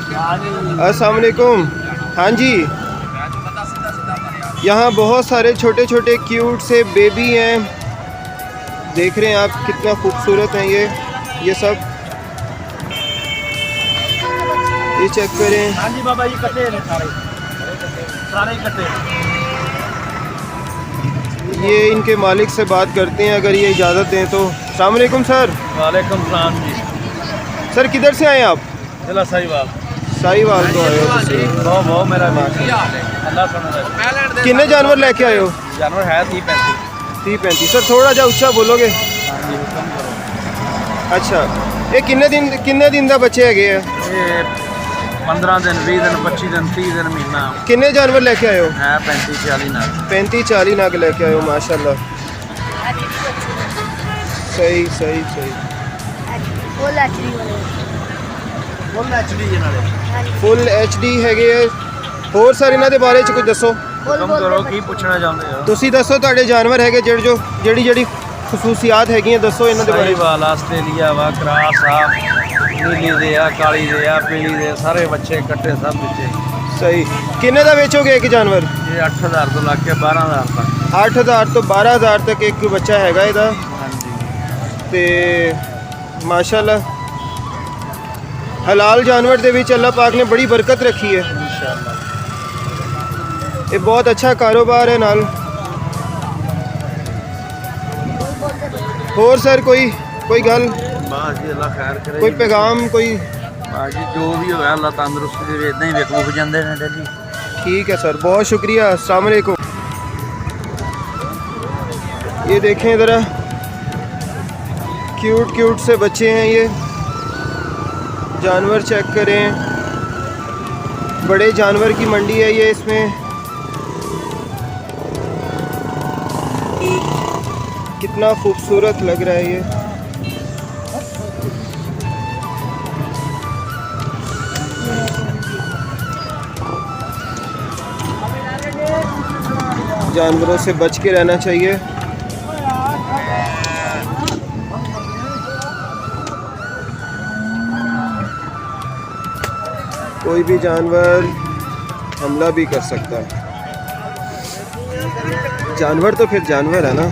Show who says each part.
Speaker 1: अस्सलाम वालेकुम। हाँ जी, यहाँ बहुत सारे छोटे छोटे क्यूट से बेबी हैं। देख रहे हैं आप कितना खूबसूरत हैं ये सब। ये चेक करें।
Speaker 2: हाँ जी बाबा, ये कटे हैं सारे कटे।
Speaker 1: ये इनके मालिक से बात करते हैं अगर ये इजाज़त दें तो। अस्सलाम वालेकुम सर।
Speaker 2: वालेकुम सलाम जी।
Speaker 1: सर किधर से आए आप?
Speaker 2: जिला साहिवाल।
Speaker 1: साहिवाल तो आए हो?
Speaker 2: बहुत मेरा अल्लाह सुना।
Speaker 1: कितने जानवर लेके आए हो?
Speaker 2: जानवर है 30-35।
Speaker 1: 30-35। सर थोड़ा जा ऊंचा बोलोगे? अच्छा, ये किन्ने दिन का बच्चे है?
Speaker 2: ये 15 दिन, 20 दिन, 25 दिन, 30 दिन, महीना।
Speaker 1: किन्ने जानवर लेके आए हो?
Speaker 2: है 35-40 नाग।
Speaker 1: 35-40 नाग लेके आए हो, माशाल्लाह। सही सही सही। फुल HD ਹੈਗੇ ਆ। ਹੋਰ ਸਰ ਇਹਨਾਂ ਦੇ ਬਾਰੇ ਚ ਕੁਝ ਦੱਸੋ।
Speaker 2: ਹੁਕਮ ਕਰੋ, ਕੀ ਪੁੱਛਣਾ ਚਾਹੁੰਦੇ ਹੋ?
Speaker 1: ਤੁਸੀਂ ਦੱਸੋ ਤੁਹਾਡੇ ਜਾਨਵਰ ਹੈਗੇ ਜਿਹੜੀ ਖਸੂਸੀਆਤ ਹੈਗੀਆਂ ਦੱਸੋ ਇਹਨਾਂ ਦੇ ਬਾਰੇ।
Speaker 2: ਸਾਹੀਵਾਲ, ਆਸਟ੍ਰੇਲੀਆ ਵਾ, ਕਰਾਸ ਆ, ਨੀਲੀ ਦੇ ਆ, ਕਾਲੀ ਦੇ ਆ, ਪੀਲੀ ਦੇ, ਸਾਰੇ ਬੱਚੇ ਕੱਟੇ ਸਭ ਵਿੱਚੇ।
Speaker 1: ਸਹੀ। ਕਿੰਨੇ ਦਾ ਵੇਚੋਗੇ ਇੱਕ ਜਾਨਵਰ?
Speaker 2: ਇਹ 8000 ਤੋਂ ਲੱਗ ਕੇ 12000 ਤੱਕ।
Speaker 1: 8000 ਤੋਂ 12000 ਤੱਕ ਇੱਕ ਬੱਚਾ ਹੈਗਾ ਇਹਦਾ।
Speaker 2: ਹਾਂਜੀ।
Speaker 1: ਤੇ ਮਾਸ਼ਾਅੱਲਾ हलाल जानवर ਦੇ ਵਿੱਚ अल्लाह पाक ने बड़ी बरकत रखी है
Speaker 2: इंशाअल्लाह।
Speaker 1: ये बहुत अच्छा कारोबार है नाल। और सर कोई गल,
Speaker 2: बस जी अल्लाह खैर करे।
Speaker 1: कोई पैगाम, कोई?
Speaker 2: जी जो भी होगा अल्लाह तंदुरुस्ती दे, इदां ही विक वुक जांदे ने डेली।
Speaker 1: ठीक है सर, बहुत शुक्रिया। अस्सलाम वालेकुम। ये देखें ज़रा, क्यूट से बच्चे हैं ये। जानवर चेक करें, बड़े जानवर की मंडी है ये। इसमें कितना खूबसूरत लग रहा है ये। जानवरों से बच के रहना चाहिए। कोई भी जानवर हमला भी कर सकता है। जानवर तो फिर जानवर है ना।